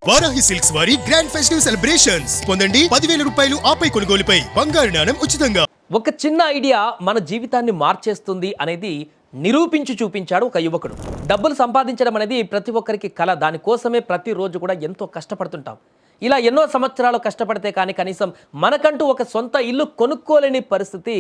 Varahi silks వారి grand festive celebrations పొందండి 10,000 రూపాయలు ఆపై కొనుగోలుపై బంగారు నాణెం ఉచితంగా. ఒక చిన్న ఐడియా మన జీవితాన్ని మార్చేస్తుంది అనేది నిరూపించి చూపించాడు ఒక యువకుడు. డబ్బులు సంపాదించడం అనేది ప్రతి ఒక్కరికి కల. దానికోసమే ప్రతిరోజు కూడా ఎంతో కష్టపడుతుంటాం. ఇలా ఎన్నో సంవత్సరాలు కష్టపడితే కానీ కనీసం మనకంటూ ఒక సొంత ఇల్లు కొనుక్కోలేని పరిస్థితి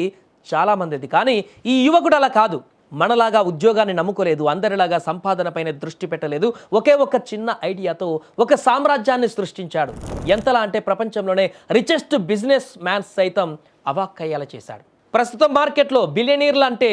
చాలామందిది. కానీ ఈ యువకుడు అలా కాదు. మనలాగా ఉద్యోగాన్ని నమ్ముకోలేదు, అందరిలాగా సంపాదన పైన దృష్టి పెట్టలేదు. ఒకే ఒక చిన్న ఐడియాతో ఒక సామ్రాజ్యాన్ని సృష్టించాడు. ఎంతలా అంటే ప్రపంచంలోనే రిచెస్ట్ బిజినెస్ మ్యాన్స్ సైతం అవాక్కయ్యేలా చేశాడు. ప్రస్తుతం మార్కెట్లో బిలియనీర్లు అంటే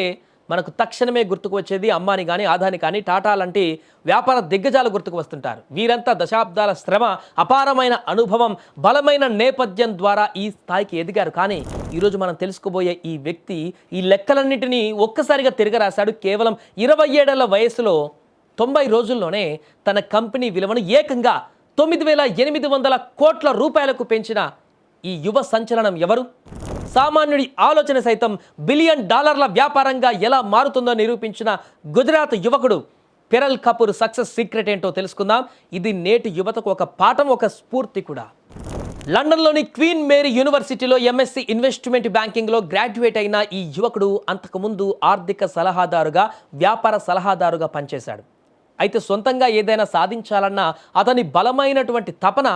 మనకు తక్షణమే గుర్తుకు వచ్చేది అంబానీ కానీ, అదానీ కానీ, టాటా లాంటి వ్యాపార దిగ్గజాలు గుర్తుకు వస్తుంటారు. వీరంతా దశాబ్దాల శ్రమ, అపారమైన అనుభవం, బలమైన నేపథ్యం ద్వారా ఈ స్థాయికి ఎదిగారు. కానీ ఈరోజు మనం తెలుసుకోబోయే ఈ వ్యక్తి ఈ లెక్కలన్నింటినీ ఒక్కసారిగా తిరగరాశాడు. కేవలం 27 ఏళ్ల వయసులో 90 రోజుల్లోనే తన కంపెనీ విలువను ఏకంగా 9,800 కోట్ల రూపాయలకు పెంచిన ఈ యువ సంచలనం ఎవరు? సామాన్యుడి ఆలోచన సైతం $1 బిలియన్ వ్యాపారంగా ఎలా మారుతుందో నిరూపించిన గుజరాత్ యువకుడు పెరల్ కపూర్ సక్సెస్ సీక్రెట్ ఏంటో తెలుసుకుందాం. ఇది నేటి యువతకు ఒక పాఠం, ఒక స్ఫూర్తి కూడా. లండన్లోని క్వీన్ మేరీ యూనివర్సిటీలో ఎంఎస్సీ ఇన్వెస్ట్మెంట్ బ్యాంకింగ్లో గ్రాడ్యుయేట్ అయిన ఈ యువకుడు అంతకుముందు ఆర్థిక సలహాదారుగా, వ్యాపార సలహాదారుగా పనిచేశాడు. అయితే సొంతంగా ఏదైనా సాధించాలన్న అతని బలమైనటువంటి తపన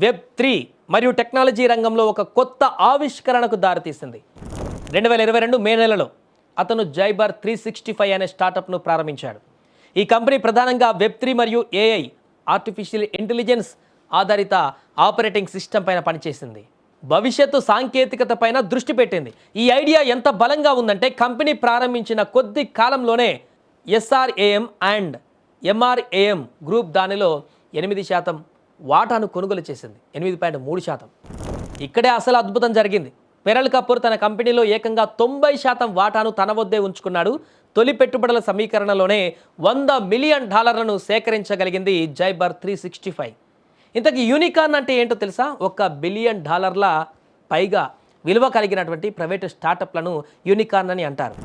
వెబ్3 మరియు టెక్నాలజీ రంగంలో ఒక కొత్త ఆవిష్కరణకు దారితీసింది. 2022 మే నెలలో అతను జైబర్ 365 అనే స్టార్టప్ను ప్రారంభించాడు. ఈ కంపెనీ ప్రధానంగా వెబ్3 మరియు ఏఐ, ఆర్టిఫిషియల్ ఇంటెలిజెన్స్ ఆధారిత ఆపరేటింగ్ సిస్టమ్ పైన పనిచేసింది. భవిష్యత్తు సాంకేతికత పైన దృష్టి పెట్టింది. ఈ ఐడియా ఎంత బలంగా ఉందంటే కంపెనీ ప్రారంభించిన కొద్ది కాలంలోనే SRAM అండ్ MRAM గ్రూప్ దానిలో 8% వాటాను కొనుగోలు చేసింది. 8.3%. ఇక్కడే అసలు అద్భుతం జరిగింది. పెరల్ కపూర్ తన కంపెనీలో ఏకంగా 90% వాటాను తన వద్దే ఉంచుకున్నాడు. తొలి పెట్టుబడుల సమీకరణలోనే $100 మిలియన్ సేకరించగలిగింది జైబర్ 365. ఇంతకీ యూనికార్న్ అంటే ఏంటో తెలుసా? $1 బిలియన్ పైగా విలువ కలిగినటువంటి ప్రైవేటు స్టార్టప్లను యూనికార్న్ అని అంటారు.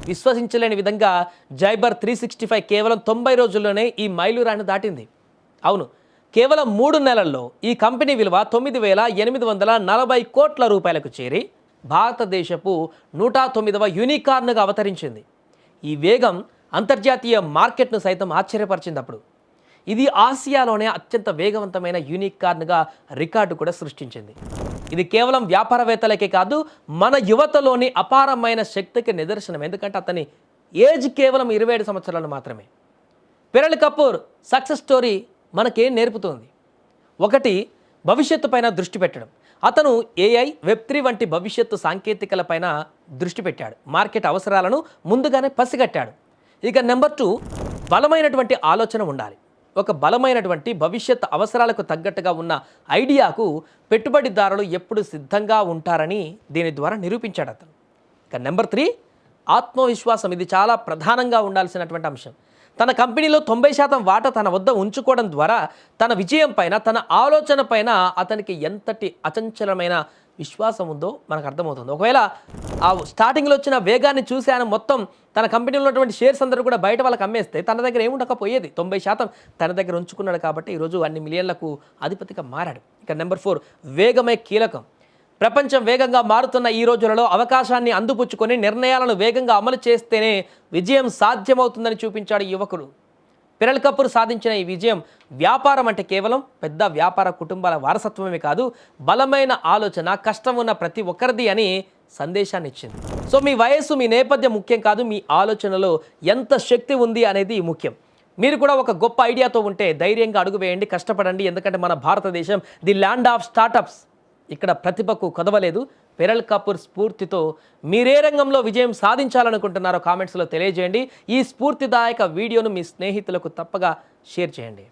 విశ్వసించలేని విధంగా జైబర్ 365 కేవలం 90 రోజుల్లోనే ఈ మైలురాయిని దాటింది. అవును, కేవలం 3 నెలల్లో ఈ కంపెనీ విలువ 9,840 కోట్ల రూపాయలకు చేరి భారతదేశపు 109వ యూనికార్న్గా అవతరించింది. ఈ వేగం అంతర్జాతీయ మార్కెట్ను సైతం ఆశ్చర్యపరిచింది. అప్పుడు ఇది ఆసియాలోనే అత్యంత వేగవంతమైన యూనికార్న్గా రికార్డు కూడా సృష్టించింది. ఇది కేవలం వ్యాపారవేత్తలకే కాదు, మన యువతలోని అపారమైన శక్తికి నిదర్శనం. ఎందుకంటే అతని ఏజ్ కేవలం 27 సంవత్సరాలు మాత్రమే. పెరల్ కపూర్ సక్సెస్ స్టోరీ మనకేం నేర్పుతోంది? ఒకటి, భవిష్యత్తు పైన దృష్టి పెట్టడం. అతను ఏఐ, వెబ్3 వంటి భవిష్యత్తు సాంకేతికలపైన దృష్టి పెట్టాడు. మార్కెట్ అవసరాలను ముందుగానే పసిగట్టాడు. ఇక నెంబర్ 2, బలమైనటువంటి ఆలోచన ఉండాలి. ఒక బలమైనటువంటి భవిష్యత్ అవసరాలకు తగ్గట్టుగా ఉన్న ఐడియాకు పెట్టుబడిదారులు ఎప్పుడు సిద్ధంగా ఉంటారని దీని ద్వారా నిరూపించాడు అతను. ఇక నెంబర్ 3, ఆత్మవిశ్వాసం. ఇది చాలా ప్రధానంగా ఉండాల్సినటువంటి అంశం. తన కంపెనీలో 90% వాటా తన వద్ద ఉంచుకోవడం ద్వారా తన విజయం పైన, తన ఆలోచన పైన అతనికి ఎంతటి అచంచలమైన విశ్వాసం ఉందో మనకు అర్థమవుతుంది. ఒకవేళ ఆ స్టార్టింగ్లో వచ్చిన వేగాన్ని చూసి ఆయన మొత్తం తన కంపెనీలో ఉన్నటువంటి షేర్స్ అందరూ కూడా బయట వాళ్ళకి అమ్మేస్తే తన దగ్గర ఏముండకపోయేది. 90% తన దగ్గర ఉంచుకున్నాడు కాబట్టి ఈరోజు అన్ని మిలియన్లకు అధిపతిగా మారాడు. ఇక నెంబర్ 4, వేగమే కీలకం. ప్రపంచం వేగంగా మారుతున్న ఈ రోజులలో అవకాశాన్ని అందిపుచ్చుకొని నిర్ణయాలను వేగంగా అమలు చేస్తేనే విజయం సాధ్యమవుతుందని చూపించాడు ఈ యువకుడు. పెరల్ కపూర్ సాధించిన ఈ విజయం వ్యాపారం అంటే కేవలం పెద్ద వ్యాపార కుటుంబాల వారసత్వమే కాదు, బలమైన ఆలోచన, కష్టం ఉన్న ప్రతి ఒక్కరిది అని సందేశాన్ని ఇచ్చింది. సో మీ వయస్సు, మీ నేపథ్యం ముఖ్యం కాదు, మీ ఆలోచనలో ఎంత శక్తి ఉంది అనేది ముఖ్యం. మీరు కూడా ఒక గొప్ప ఐడియాతో ఉంటే ధైర్యంగా అడుగు వేయండి, కష్టపడండి. ఎందుకంటే మన భారతదేశం ది ల్యాండ్ ఆఫ్ స్టార్టప్స్. ఇక్కడ ప్రతిభకు కొదవలేదు. పెరల్ కపూర్ స్ఫూర్తితో మీరే రంగంలో విజయం సాధించాలనుకుంటున్నారో కామెంట్స్లో తెలియజేయండి. ఈ స్ఫూర్తిదాయక వీడియోను మీ స్నేహితులకు తప్పగా షేర్ చేయండి.